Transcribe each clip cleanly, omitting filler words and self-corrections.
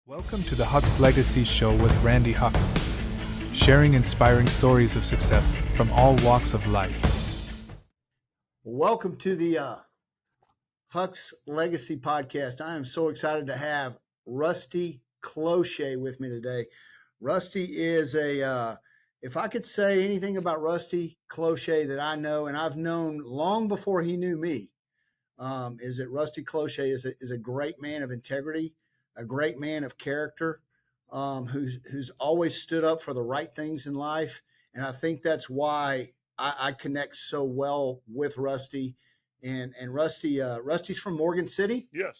Welcome to the Hux Legacy Show with Randy Hux, sharing inspiring stories of success from all walks of life. Welcome to the Hux Legacy Podcast. I am so excited to have Rusty Cloutier with me today. Rusty is if I could say anything about Rusty Cloutier that I know, and I've known long before he knew me, is that Rusty Cloutier is a great man of integrity, a great man of character, who's always stood up for the right things in life, and I think that's why I connect so well with Rusty. And Rusty's from Morgan City. Yes.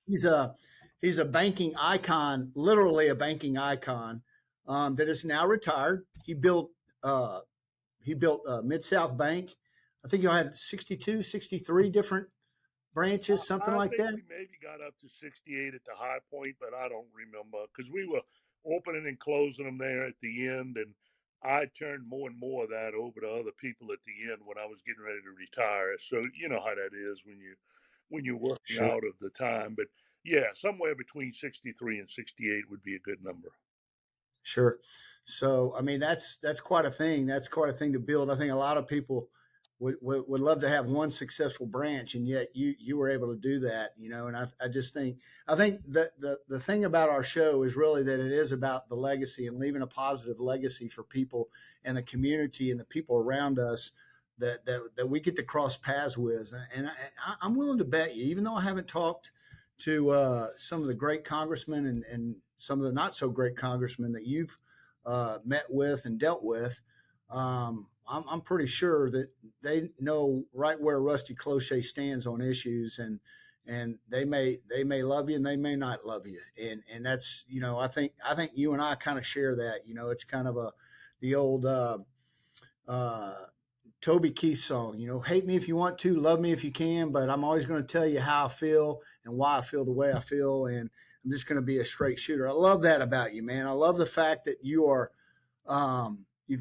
He's a he's a banking icon, literally a banking icon, that is now retired. He built MidSouth Bank. I think you had 62, 63 different branches, something I like think that. we maybe got up to 68 at the high point, but I don't remember because we were opening and closing them there at the end, and I turned more and more of that over to other people at the end when I was getting ready to retire. So you know how that is when you're working Sure. out of the time. But yeah, somewhere between 63 and 68 would be a good number. Sure. So, I mean, that's quite a thing. That's quite a thing to build. I think a lot of people would love to have one successful branch, and yet you were able to do that. And I just think that the thing about our show is really that it is about the legacy and leaving a positive legacy for people and the community and the people around us that we get to cross paths with. And I'm willing to bet you, even though I haven't talked to some of the great congressmen and some of the not so great congressmen that you've met with and dealt with, I'm pretty sure that they know right where Rusty Cloutier stands on issues, and they may love you and they may not love you, and that's I think you and I kind of share that. It's kind of the old uh, Toby Keith song. Hate me if you want to, love me if you can, but I'm always going to tell you how I feel and why I feel the way I feel, and I'm just going to be a straight shooter. I love that about you, man. I love the fact that you've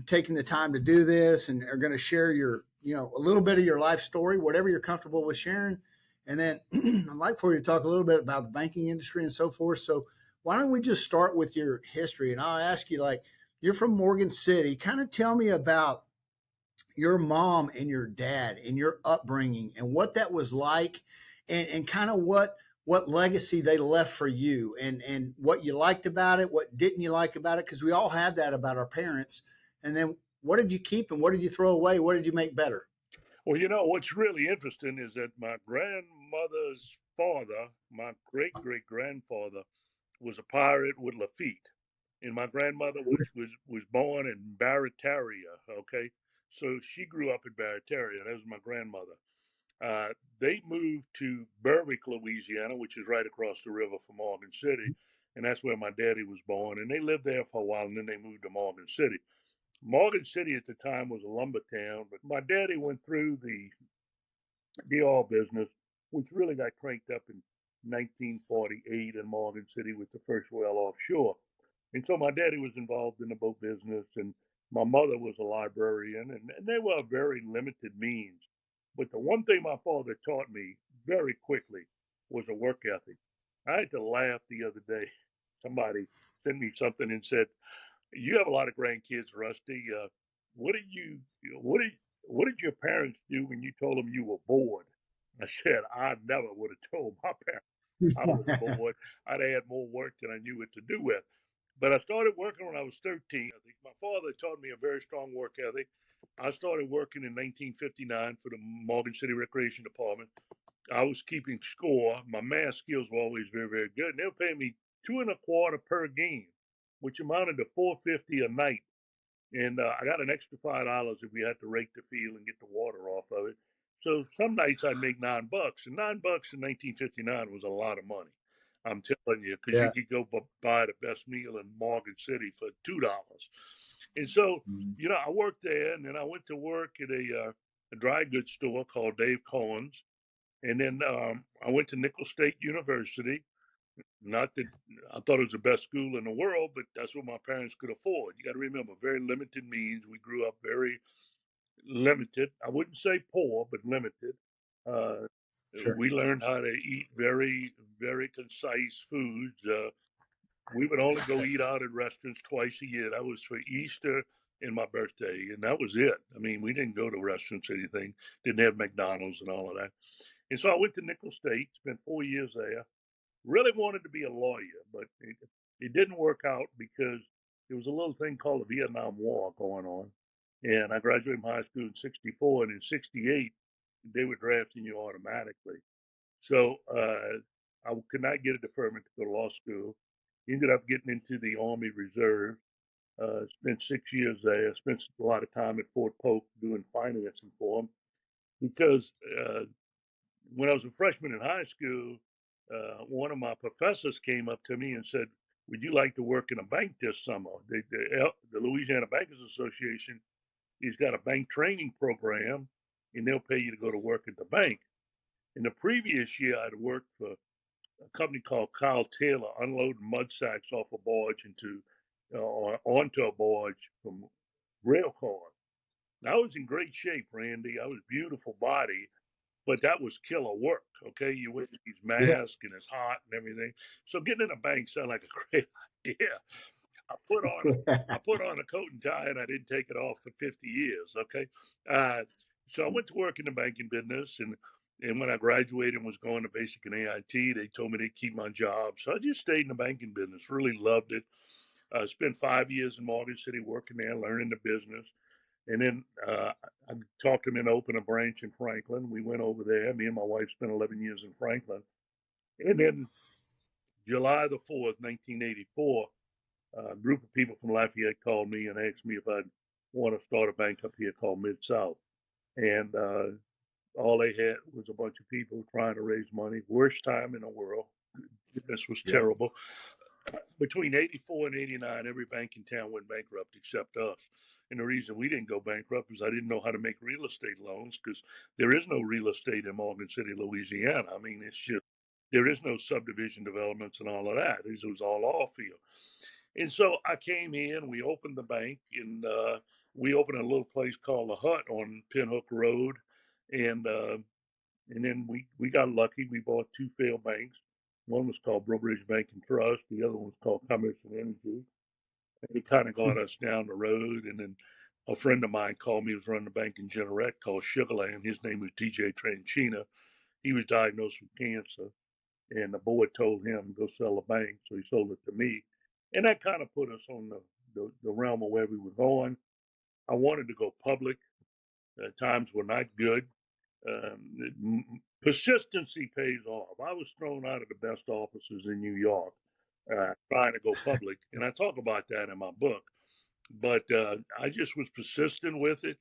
taken the time to do this and are going to share a little bit of your life story, whatever you're comfortable with sharing. And then I'd like for you to talk a little bit about the banking industry and so forth. So why don't we just start with your history? And I'll ask you, like, you're from Morgan City. Kind of tell me about your mom and your dad and your upbringing and what that was like, and kind of what legacy they left for you, and what you liked about it, what didn't you like about it, because we all had that about our parents. And then what did you keep and what did you throw away, what did you make better? Well, what's really interesting is that my grandmother's father, my great great grandfather, was a pirate with Lafitte, and my grandmother was born in Barataria. Okay, so she grew up in Barataria. That was my grandmother. Uh, they moved to Berwick, Louisiana, which is right across the river from Morgan City, and that's where my daddy was born. And they lived there for a while, and then they moved to Morgan City. Morgan City at the time was a lumber town, but my daddy went through the oil business, which really got cranked up in 1948 in Morgan City with the first well offshore. And so my daddy was involved in the boat business, and my mother was a librarian, and they were very limited means. But the one thing my father taught me very quickly was a work ethic. I had to laugh the other day. Somebody sent me something and said, "You have a lot of grandkids, Rusty. What did you what did what did your parents do when you told them you were bored?" I said, "I never would have told my parents I was bored. I'd had more work than I knew what to do with." But I started working when I was 13. I think my father taught me a very strong work ethic. I started working in 1959 for the Morgan City Recreation Department. I was keeping score. My math skills were always very, very good. And they were paying me two and a quarter per game, which amounted to $4.50 a night. And I got an extra $5 if we had to rake the field and get the water off of it. So some nights I'd make $9, and $9 in 1959 was a lot of money. I'm telling you, because you Yeah. could go buy the best meal in Morgan City for $2. And so, Mhm. I worked there, and then I went to work at a dry goods store called Dave Cohen's, and then I went to Nicholls State University. Not that I thought it was the best school in the world, but that's what my parents could afford. You got to remember, very limited means. We grew up very limited. I wouldn't say poor, but limited. Uh, Sure. we learned how to eat very, very concise foods. we would only go eat out at restaurants twice a year. That was for Easter and my birthday, and that was it. I mean, we didn't go to restaurants or anything. Didn't have McDonald's and all of that. And so I went to Nickel State, spent 4 years there. Really wanted to be a lawyer, but it didn't work out because there was a little thing called the Vietnam War going on. And I graduated from high school in '64, and in '68, they were drafting you automatically. So I could not get a deferment to go to law school. Ended up getting into the Army Reserve. Spent 6 years there. Spent a lot of time at Fort Polk doing financing for them because when I was a freshman in high school, one of my professors came up to me and said, "Would you like to work in a bank this summer?" The Louisiana Bankers Association has got a bank training program, and they'll pay you to go to work at the bank. In the previous year, I'd worked for a company called Cloutier, unloading mud sacks off a barge or onto a barge from rail cars. Now, I was in great shape, Randy. I was beautiful body, but that was killer work. Okay, you wear these Yeah. masks and it's hot and everything. So getting in a bank sounded like a great idea. I put on a coat and tie and I didn't take it off for 50 years. Okay, so I went to work in the banking business and when I graduated and was going to basic and AIT, they told me they'd keep my job. So I just stayed in the banking business. Really loved it. Spent 5 years in Morgan City working there, learning the business. And then I talked him into open a branch in Franklin. We went over there. Me and my wife spent 11 years in Franklin. And then July the 4th, 1984, a group of people from Lafayette called me and asked me if I'd want to start a bank up here called MidSouth. And all they had was a bunch of people trying to raise money. Worst time in the world. This was terrible. Between '84 and '89, every bank in town went bankrupt except us. And the reason we didn't go bankrupt is I didn't know how to make real estate loans because there is no real estate in Morgan City, Louisiana. I mean, it's just, there is no subdivision developments and all of that. It was all off field. And so I came in, we opened the bank, and we opened a little place called The Hut on Pinhook Road. And then we got lucky. We bought two failed banks. One was called Bridge Bank and Trust. The other one was called Commerce and Energy. And it kind of got us down the road. And then a friend of mine called me. He was running a bank in Jeanerette called Sugarland. His name was DJ Tranchina. He was diagnosed with cancer. And the board told him to go sell the bank. So he sold it to me. And that kind of put us on the realm of where we were going. I wanted to go public. Times were not good. Persistency pays off. I was thrown out of the best offices in New York trying to go public, and I talk about that in my book. But I just was persistent with it.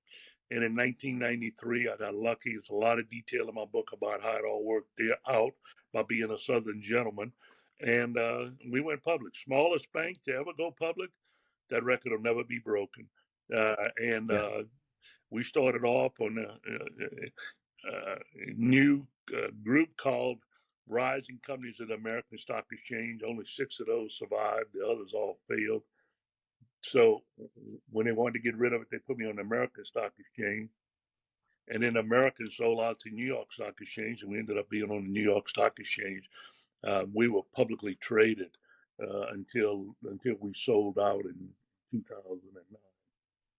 And in 1993, I got lucky. There's a lot of detail in my book about how it all worked out by being a Southern gentleman. And we went public. Smallest bank to ever go public. That record will never be broken. And we started off on a new group called Rising Companies of the American Stock Exchange. Only 6 of those survived. The others all failed. So when they wanted to get rid of it, they put me on the American Stock Exchange. And then American sold out to New York Stock Exchange, and we ended up being on the New York Stock Exchange. We were publicly traded until we sold out in 2009.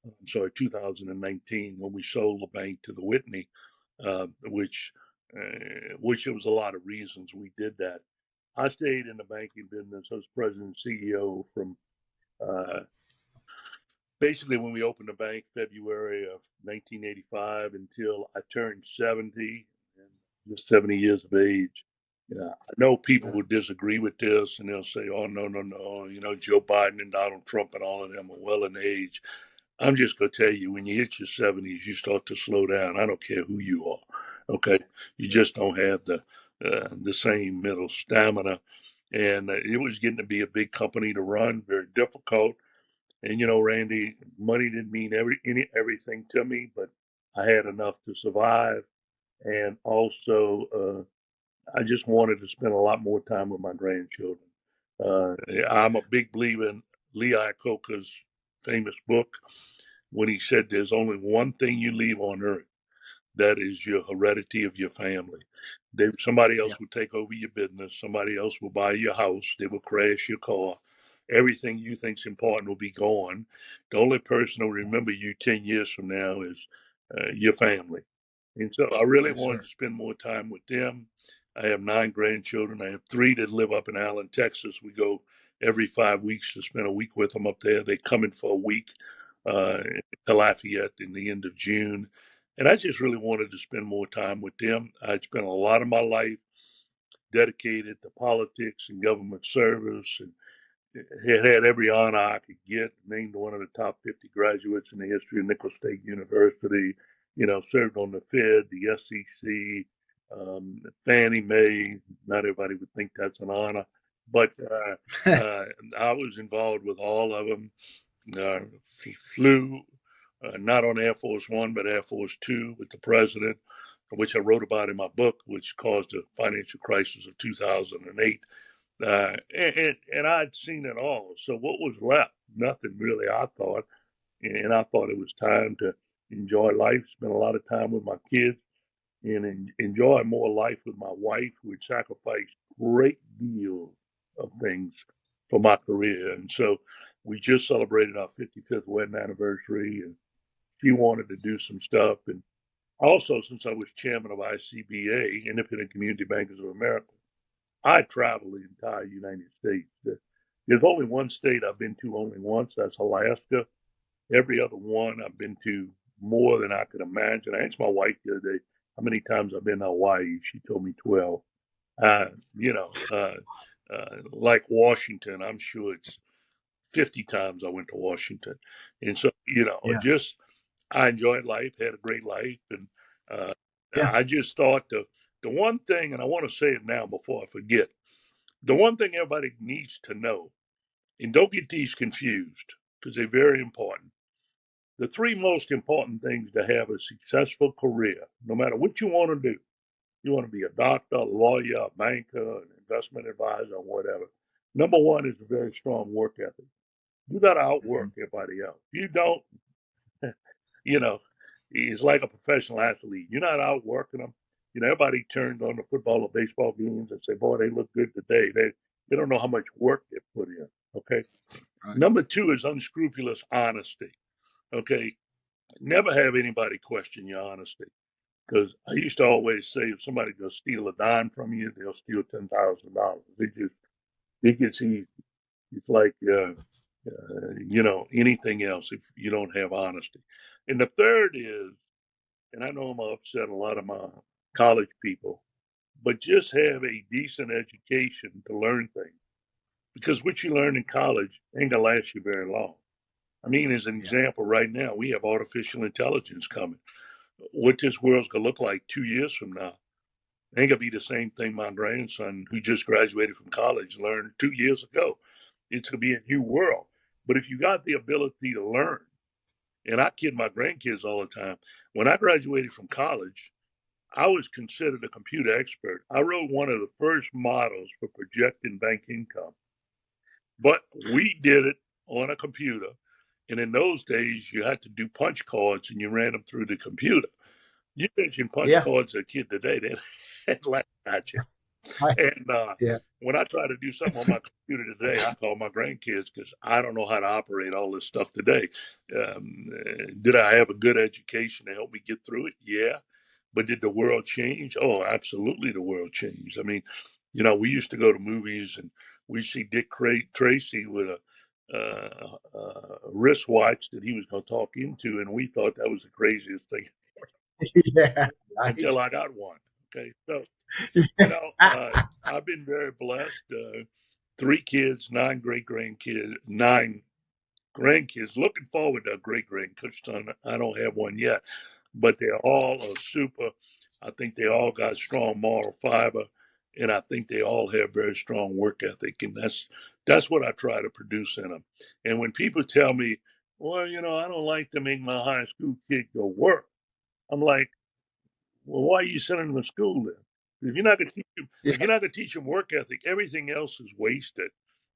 I'm sorry, 2019, when we sold the bank to the Whitney, which there was a lot of reasons we did that. I stayed in the banking business. I was president and CEO from basically when we opened the bank, February of 1985, until I turned 70, and just 70 years of age. I know people will disagree with this, and they'll say, "Oh, no, no, no! You know, Joe Biden and Donald Trump and all of them are well in age." I'm just going to tell you, when you hit your 70s, you start to slow down. I don't care who you are. Okay, you just don't have the same mental stamina, and it was getting to be a big company to run, very difficult. And you know, Randy, money didn't mean everything to me, but I had enough to survive, and also I just wanted to spend a lot more time with my grandchildren. I'm a big believer in Lee Iacocca's famous book when he said, "There's only one thing you leave on earth. That is your heredity of your family. Somebody else will take over your business. Somebody else will buy your house. They will crash your car. everything you think's important will be gone. The only person who'll remember you 10 years from now is your family. And so I really Yes, wanted sir. to spend more time with them. I have 9 grandchildren. I have 3 that live up in Allen, Texas. We go every 5 weeks to spend a week with them up there. They come in for a week uh, to Lafayette in the end of June. And I just really wanted to spend more time with them. I'd spent a lot of my life dedicated to politics and government service, and had every honor I could get, named one of the top 50 graduates in the history of Nicholls State University, served on the Fed, the SEC, Fannie Mae. Not everybody would think that's an honor, but I was involved with all of them. Uh, Flew not on Air Force One, but Air Force Two with the president, which I wrote about in my book, which caused the financial crisis of 2008. And I'd seen it all. So what was left? Nothing really, I thought. And I thought it was time to enjoy life, spend a lot of time with my kids, and enjoy more life with my wife, who had sacrificed great deal of things for my career. And so we just celebrated our 55th wedding anniversary, and she wanted to do some stuff. And also, since I was chairman of ICBA, Independent Community Bankers of America, I travel the entire United States. There's only one state I've been to only once. That's Alaska. Every other one I've been to more than I could imagine. I asked my wife the other day how many times I've been to Hawaii. She told me 12. Uh, you know, uh, like Washington, I'm sure it's 50 times I went to Washington. And so, Yeah. just I enjoyed life, had a great life. And uh, Yeah. I just thought the one thing, and I want to say it now before I forget, the one thing everybody needs to know, and don't get these confused because they're very important. The 3 most important things to have a successful career, no matter what you want to do. You want to be a doctor, a lawyer, a banker, an investment advisor, or whatever. Number one is a very strong work ethic. You got to outwork Mhm. everybody else. If you don't, you know, it's like a professional athlete. You're not outworking them. Everybody turns on the football or baseball games and say, boy, they look good today. They don't know how much work they put in. Okay. Right. Number two is unscrupulous honesty. Okay. Never have anybody question your honesty. Because I used to always say if somebody goes steal a dime from you, they'll steal $10,000. It gets easy. It's like anything else if you don't have honesty. And the third is, and I know I'm upset a lot of my college people, but just have a decent education to learn things. Because what you learn in college ain't gonna last you very long. I mean, as an Yeah. example, right now we have artificial intelligence coming. What this world's gonna look like 2 years from now ain't gonna be the same thing my grandson, who just graduated from college, learned 2 years ago. It's gonna be a new world. But if you got the ability to learn, and I kid my grandkids all the time, when I graduated from college, I was considered a computer expert. I wrote one of the first models for projecting bank income, but we did it on a computer. And in those days, you had to do punch cards and you ran them through the computer. You mention punch Yeah. cards to a kid today, they'd laugh at you. Right. And Yeah. when I try to do something on my computer today, I call my grandkids because I don't know how to operate all this stuff today. Did I have a good education to help me get through it? Yeah. But did the world change? Oh, absolutely, the world changed. I mean, we used to go to movies and we see Dick Tracy with a wristwatch that he was going to talk into, and we thought that was the craziest thing Yeah. Right. until I got one. Okay, so I've been very blessed. 3 kids, 9 grandkids. Looking forward to a great grandson. I don't have one yet, but they're all super. I think they all got strong moral fiber, and I think they all have very strong work ethic, and that's what I try to produce in them. And when people tell me, "Well, I don't like to make my high school kid go work," I'm like, well, why are you sending them to school then? If you're not going to teach them, if Yeah. you're not going to teach them work ethic, everything else is wasted.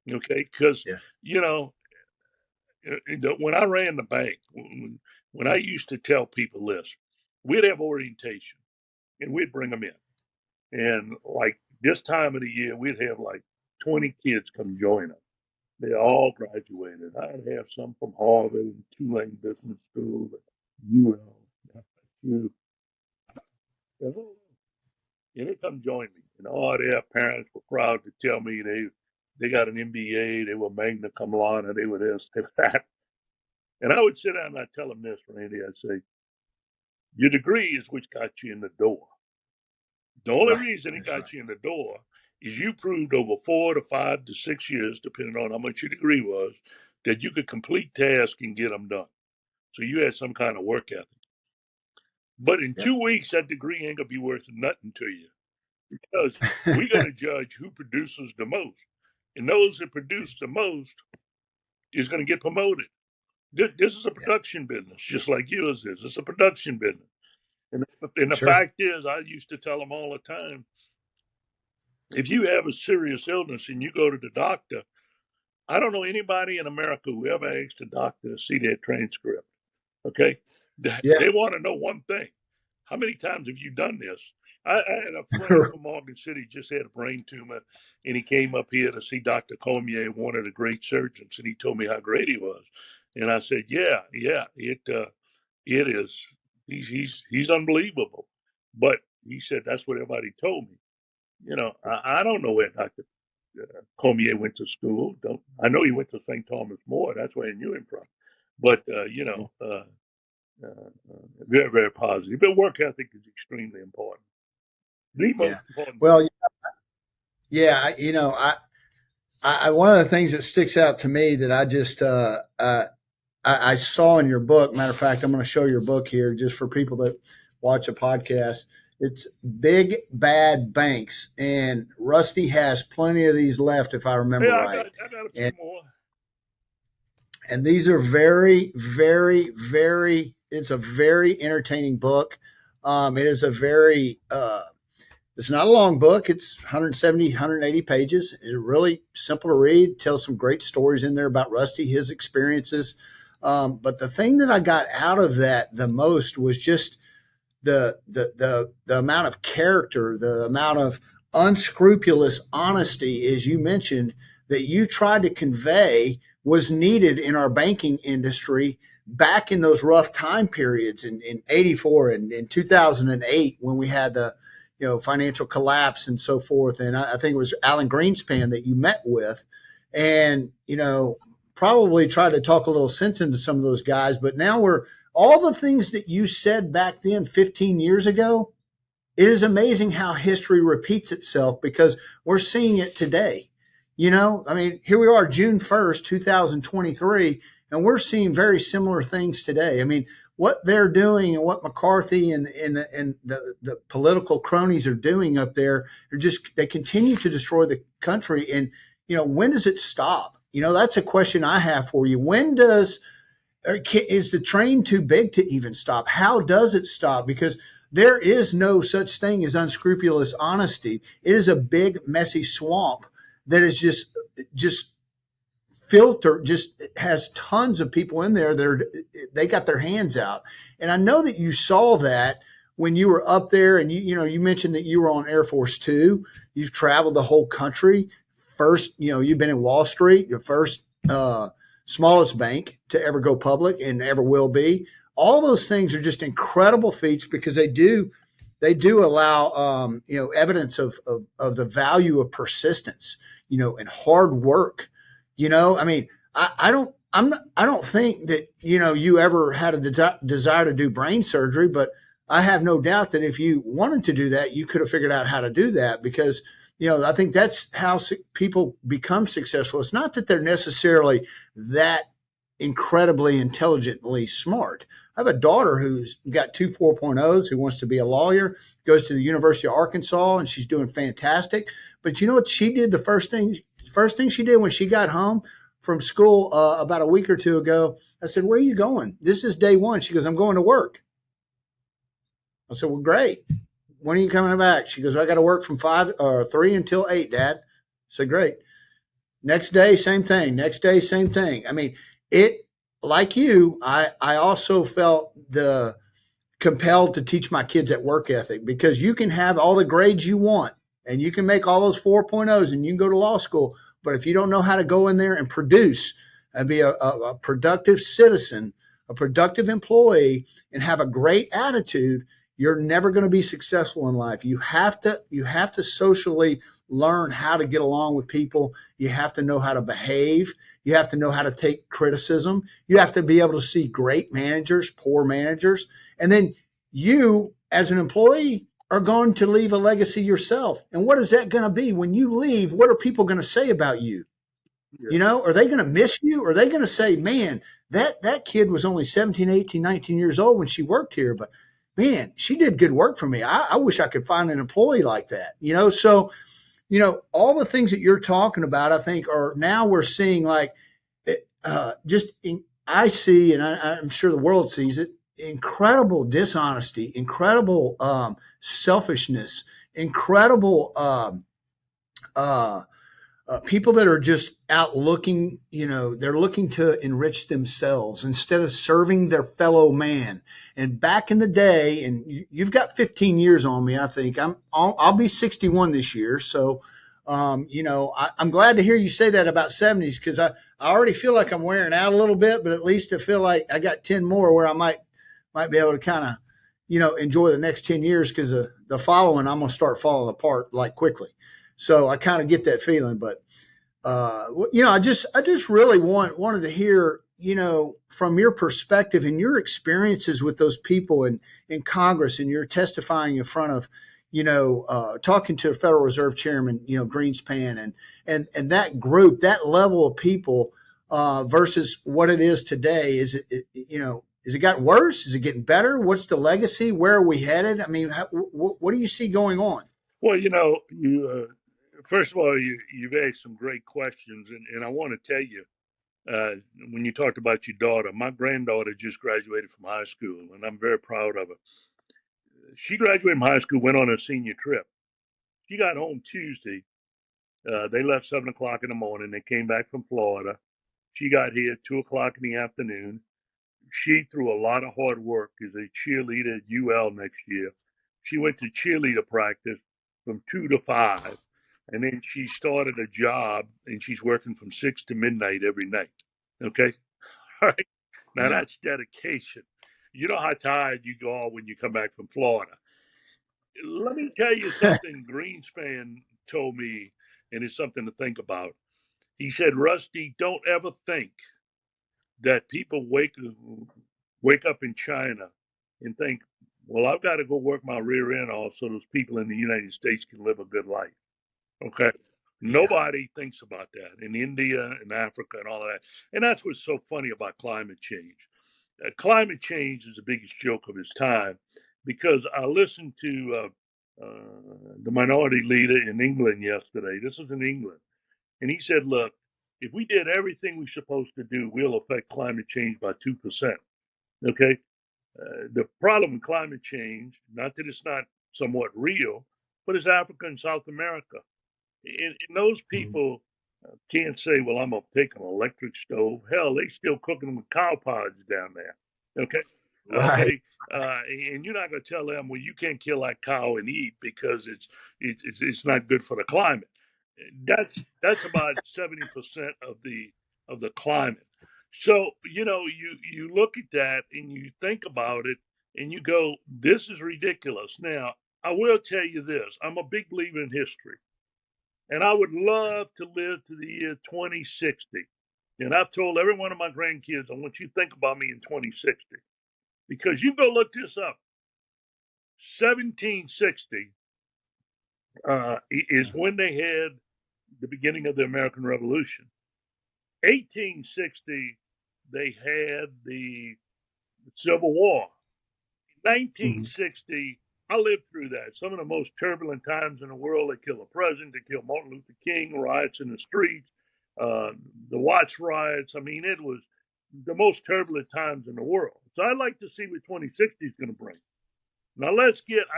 Okay, because Yeah. you know when I ran the bank, when I used to tell people this, we'd have orientation and we'd bring them in, and like this time of the year, we'd have like 20 kids come join us. They all graduated. I have some from Harvard and Tulane Business School, UL, you, and they come join me. And all their parents were proud to tell me they got an MBA, they were magna cum laude, they were this, they were that. And I would sit down and I'd tell them this, Randy. I'd say, your degree is which got you in the door. The only reason it got you in the door is you proved over 4 to 5 to 6 years, depending on how much your degree was, that you could complete tasks and get them done. So you had some kind of work ethic. But in 2 weeks, that degree ain't going to be worth nothing to you because we're going to judge who produces the most. And those that produce the most is going to get promoted. This is a production business, just like yours is. It's a production business. And the fact is, I used to tell them all the time, if you have a serious illness and you go to the doctor, I don't know anybody in America who ever asked a doctor to see their transcript. Okay? They want to know one thing. How many times have you done this? I had a friend from Morgan City just had a brain tumor, and he came up here to see Dr. Cloutier, one of the great surgeons, and he told me how great he was. And I said, it is. He's unbelievable. But he said, that's what everybody told me. I don't know where Dr. Cormier went to school. I know he went to St. Thomas More. That's where I knew him from. But, very, very positive. But work ethic is extremely important. The most important. Well, I one of the things that sticks out to me that I just I saw in your book. Matter of fact, I'm going to show your book here just for people that watch a podcast. It's Big Bad Banks, and Rusty has plenty of these left, if I remember right. I got a few more. And these are very, very, very. It's a very entertaining book. It is a very. It's not a long book. It's 170, 180 pages. It's really simple to read. Tells some great stories in there about Rusty, his experiences. But the thing that I got out of that the most was just the amount of character, the amount of unscrupulous honesty, as you mentioned, that you tried to convey was needed in our banking industry back in those rough time periods in 84 and in 2008 when we had the financial collapse and so forth. And I think it was Alan Greenspan that you met with and, probably tried to talk a little sense into some of those guys. But now all the things that you said back then 15 years ago, it is amazing how history repeats itself because we're seeing it today. Here we are, June 1st, 2023, and we're seeing very similar things today. What they're doing and what McCarthy and the political cronies are doing up there, they continue to destroy the country. And, when does it stop? That's a question I have for you. Is the train too big to even stop? How does it stop? Because there is no such thing as unscrupulous honesty. It is a big, messy swamp that is just filter, just has tons of people in there they got their hands out. And I know that you saw that when you were up there and you mentioned that you were on Air Force Two. You've traveled the whole country. First, you've been in Wall Street, your first smallest bank to ever go public and ever will be. All those things are just incredible feats because they do allow evidence of the value of persistence, and hard work. I don't think that you ever had a desire to do brain surgery, but I have no doubt that if you wanted to do that, you could have figured out how to do that because I think that's how people become successful. It's not that they're necessarily that incredibly intelligently smart. I have a daughter who's got 2 4.0s, who wants to be a lawyer, goes to the University of Arkansas, and she's doing fantastic. But you know what she did? The first thing she did when she got home from school about a week or two ago, I said, "Where are you going?" "This is day one." She goes, "I'm going to work." I said, "Well, great. When are you coming back?" She goes, "I got to work from 3 until 8, Dad." I said, "Great." Next day, same thing. Next day, same thing. Like you, I also felt compelled to teach my kids that work ethic because you can have all the grades you want and you can make all those 4.0s and you can go to law school. But if you don't know how to go in there and produce and be a productive citizen, a productive employee, and have a great attitude, you're never going to be successful in life. You have to socially learn how to get along with people. You have to know how to behave. You have to know how to take criticism. You have to be able to see great managers, poor managers. And then you, as an employee, are going to leave a legacy yourself. And what is that going to be? When you leave, what are people going to say about you? You know, are they going to miss you? Are they going to say, man, that kid was only 17, 18, 19 years old when she worked here, but man, she did good work for me. I wish I could find an employee like that, you know? So, you know, all the things that you're talking about, I think are now we're seeing like I see, and I'm sure the world sees it, incredible dishonesty, incredible selfishness, incredible people that are just out looking, you know, they're looking to enrich themselves instead of serving their fellow man. And back in the day, and you've got 15 years on me, I think I'll be 61 this year. So, you know, I'm glad to hear you say that about 70s, because I already feel like I'm wearing out a little bit, but at least I feel like I got 10 more where I might be able to kind of, you know, enjoy the next 10 years, because the following, I'm going to start falling apart like quickly. So I kind of get that feeling, but you know, I just really wanted to hear, you know, from your perspective and your experiences with those people in Congress, and you're testifying in front of, you know, talking to a Federal Reserve Chairman, you know, Greenspan, and that group, that level of people versus what it is today. Is it, you know, has it gotten worse? Is it getting better? What's the legacy? Where are we headed? I mean, what do you see going on? Well, you know, first of all, you've asked some great questions, and I want to tell you, when you talked about your daughter, my granddaughter just graduated from high school, and I'm very proud of her. She graduated from high school, went on a senior trip. She got home Tuesday. They left 7 o'clock in the morning. They came back from Florida. She got here at 2 o'clock in the afternoon. She, through a lot of hard work, is a cheerleader at UL next year. She went to cheerleader practice from 2 to 5, and then she started a job, and she's working from 6 to midnight every night. Okay, all right. Now Yeah. that's dedication. You know how tired you go when you come back from Florida. Let me tell you something Greenspan told me, and it's something to think about. He said, Rusty, don't ever think that people wake up in China and think, well, I've got to go work my rear end off so those people in the United States can live a good life. Okay. Yeah. Nobody thinks about that in India and Africa and all of that. And that's what's so funny about climate change. Climate change is the biggest joke of its time, because I listened to the minority leader in England yesterday. This was in England. And he said, look, if we did everything we're supposed to do, we'll affect climate change by 2%. Okay. The problem with climate change, not that it's not somewhat real, but it's Africa and South America. And those people can't say, well, I'm going to take an electric stove. Hell, they still cooking with cow pods down there. Okay. Right. Okay. And you're not going to tell them, well, you can't kill that cow and eat because it's not good for the climate. That's about 70% of the climate. So, you know, you look at that and you think about it and you go, this is ridiculous. Now, I will tell you this. I'm a big believer in history. And I would love to live to the year 2060. And I've told every one of my grandkids, I want you to think about me in 2060. Because you go look this up. 1760 is when they had the beginning of the American Revolution. 1860, they had the Civil War. Mhm. 1960, I lived through that. Some of the most turbulent times in the world. They killed the president, they killed Martin Luther King, riots in the streets, the Watts riots. I mean, it was the most turbulent times in the world. So I'd like to see what 2060 is going to bring. Now I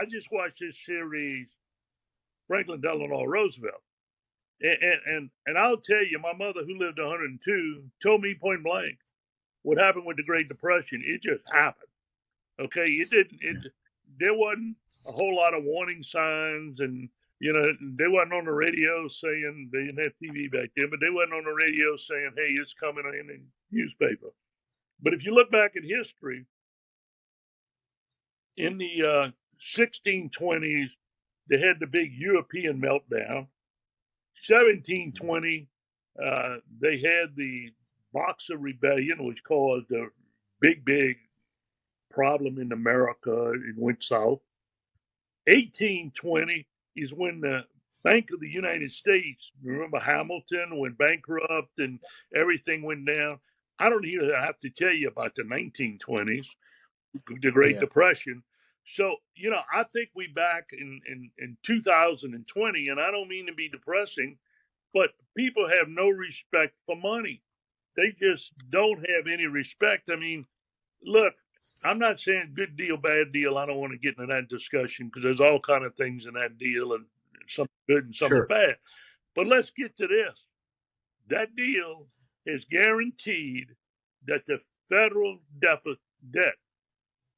just watched this series, Franklin Delano Roosevelt. And I'll tell you, my mother, who lived 102, told me point blank what happened with the Great Depression. It just happened. Okay, it didn't. There wasn't a whole lot of warning signs, and They wasn't on the radio saying, they didn't have TV back then, but they wasn't on the radio saying, hey, it's coming in the newspaper. But if you look back at history, in the 1620s, they had the big European meltdown. 1720, they had the Boxer Rebellion, which caused a big problem in America. It went south. 1820 is when the Bank of the United States, remember Hamilton went bankrupt and everything went down. I don't even have to tell you about the 1920s, the Great Depression. So, I think we back in 2020, and I don't mean to be depressing, but people have no respect for money. They just don't have any respect. I mean, look, I'm not saying good deal, bad deal. I don't want to get into that discussion because there's all kind of things in that deal, and some good and some bad. But let's get to this. That deal is guaranteed that the federal debt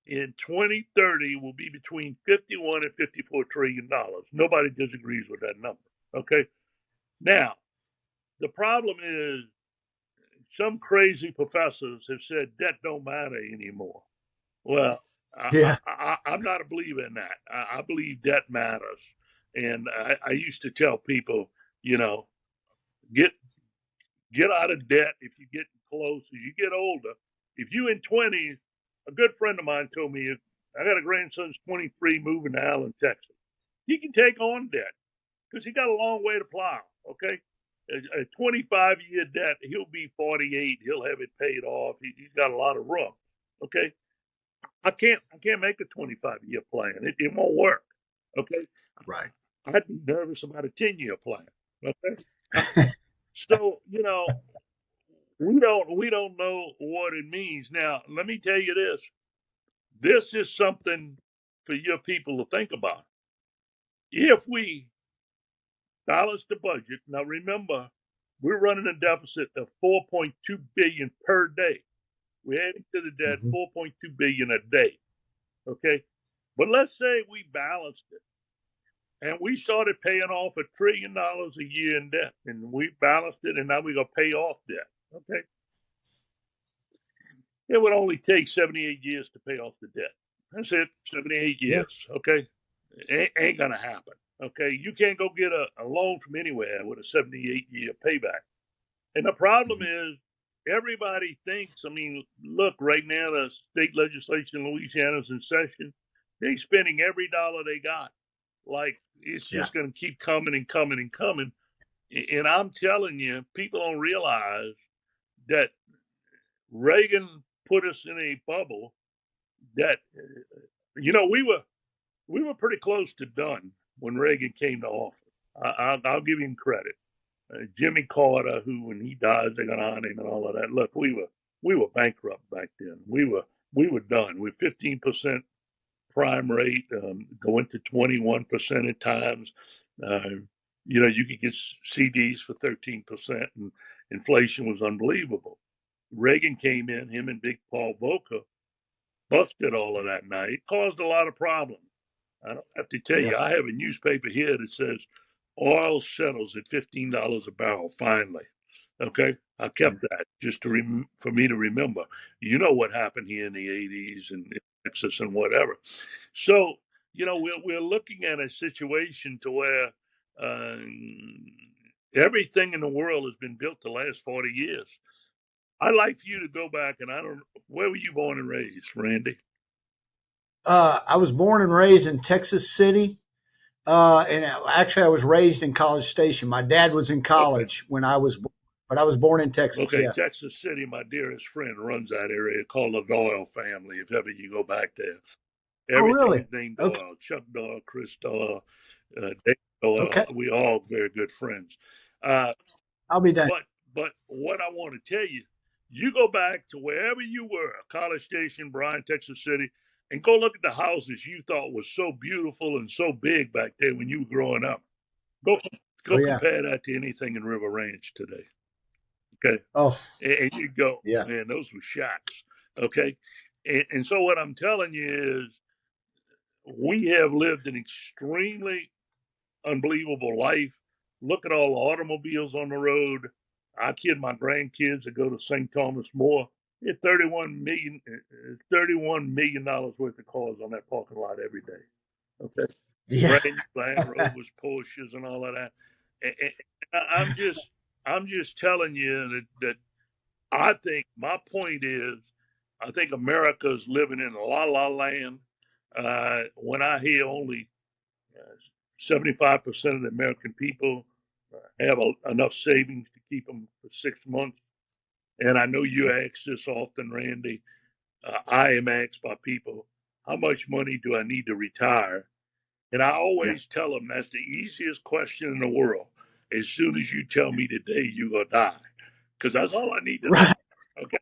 in 2030 will be between $51 and $54 trillion. Nobody disagrees with that number. Okay. Now, the problem is some crazy professors have said debt don't matter anymore. Well, I'm not a believer in that. I believe debt matters. And I used to tell people, get out of debt if you get close, as you get older. If you in 20s, a good friend of mine told me, I got a grandson who's 23 moving to Allen, Texas. He can take on debt because he got a long way to plow, okay? A 25-year debt, he'll be 48. He'll have it paid off. He's got a lot of room, okay? I can't make a 25-year plan. It won't work, okay? Right. I'd be nervous about a 10-year plan, okay? So, we don't know what it means. Now, let me tell you this. This is something for your people to think about. If we balance the budget, now remember, we're running a deficit of $4.2 billion per day. We're adding to the debt $4.2 billion a day. Okay? But let's say we balanced it and we started paying off $1 trillion a year in debt, and we balanced it, and now we're going to pay off debt. Okay? It would only take 78 years to pay off the debt. That's it, 78 years. Okay? Ain't going to happen. Okay? You can't go get a loan from anywhere with a 78-year payback. And the problem is, everybody thinks, look, right now the state legislature in Louisiana is in session. They're spending every dollar they got. Like, it's just going to keep coming and coming and coming. And I'm telling you, people don't realize that Reagan put us in a bubble that, we were pretty close to done when Reagan came to office. I'll give him credit. Jimmy Carter, who when he dies they're gonna honor him and all of that. Look, we were bankrupt back then. We were done. We're 15% prime rate, going to 21% at times. You could get CDs for 13%, and inflation was unbelievable. Reagan came in, him and Big Paul Volcker busted all of that night. It caused a lot of problems. I don't have to tell you, I have a newspaper here that says oil settles at $15 a barrel, finally. Okay? I kept that just for me to remember. You know what happened here in the 80s and Texas and whatever. So, we're looking at a situation to where everything in the world has been built the last 40 years. I'd like for you to go back, and where were you born and raised, Randy? I was born and raised in Texas City. And actually, I was raised in College Station. My dad was in college when I was born, but I was born in Texas. Okay, Texas City, my dearest friend runs that area called the Doyle family, if ever you go back there. Everything's named Doyle. Chuck Doyle, Chris Doyle, Dave Doyle. We all very good friends. I'll be done. But what I want to tell you, you go back to wherever you were, College Station, Bryan, Texas City, and go look at the houses you thought was so beautiful and so big back there when you were growing up. Go compare that to anything in River Ranch today. Okay. And you go, man, those were shacks. Okay. And so what I'm telling you is we have lived an extremely unbelievable life. Look at all the automobiles on the road. I kid my grandkids that go to St. Thomas More. It's $31 million worth of cars on that parking lot every day. Okay, Yeah. brand new Land Rovers, Porsches, and all of that. I'm just telling you that I think my point is, I think America is living in la la land. When I hear only 75% of the American people have enough savings to keep them for 6 months, and I know you ask this often, Randy. I am asked by people, how much money do I need to retire? And I always tell them that's the easiest question in the world. As soon as you tell me today you're going to die, because that's all I need to know. Right. Okay.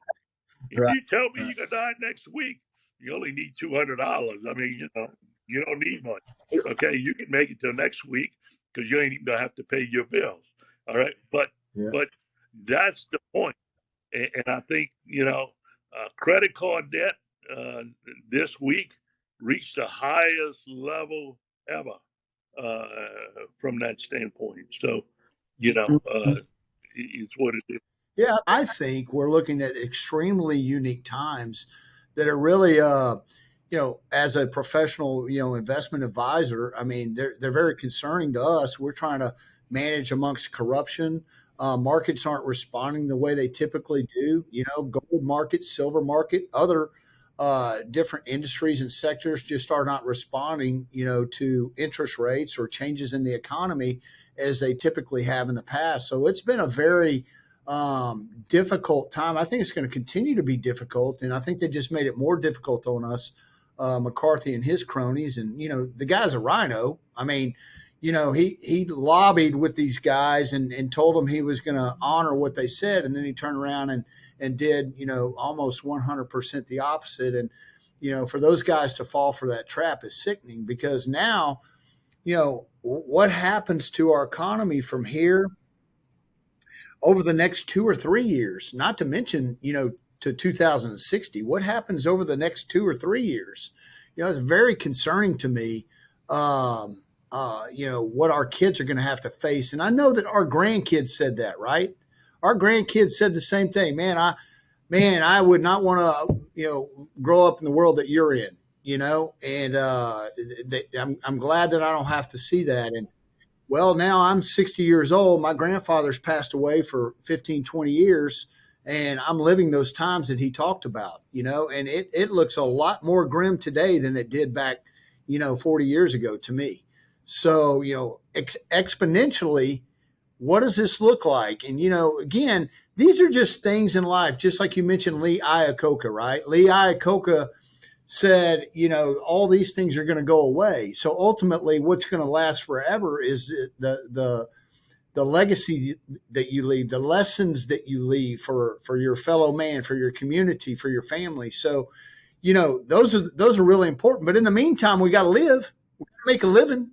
If Right. you tell me you're going to die next week, you only need $200. I mean, you don't need much. Okay. You can make it till next week because you ain't even going to have to pay your bills. All right. But that's the point. And I think, credit card debt this week reached the highest level ever from that standpoint. So, it's what it is. Yeah, I think we're looking at extremely unique times that are really, as a professional, investment advisor. I mean, they're very concerning to us. We're trying to manage amongst corruption. Markets aren't responding the way they typically do. Gold market, silver market, other different industries and sectors just are not responding, to interest rates or changes in the economy as they typically have in the past. So it's been a very difficult time. I think it's going to continue to be difficult, and I think they just made it more difficult on us, McCarthy and his cronies. And the guy's a rhino. I mean, he lobbied with these guys and told them he was going to honor what they said, and then he turned around and did almost 100% the opposite. And for those guys to fall for that trap is sickening, because now what happens to our economy from here over the next 2 or 3 years, not to mention, to 2060, what happens over the next 2 or 3 years? It's very concerning to me, what our kids are going to have to face. And I know that our grandkids said that, right? Our grandkids said the same thing. Man, I would not want to, grow up in the world that you're in, and I'm glad that I don't have to see that. And well, now I'm 60 years old. My grandfather's passed away for 15, 20 years, and I'm living those times that he talked about, and it looks a lot more grim today than it did back, 40 years ago to me. So, exponentially, what does this look like? And, again, these are just things in life, just like you mentioned Lee Iacocca, right? Lee Iacocca said, all these things are going to go away. So ultimately, what's going to last forever is the legacy that you leave, the lessons that you leave for your fellow man, for your community, for your family. So, those are really important. But in the meantime, we got to live, we got to make a living.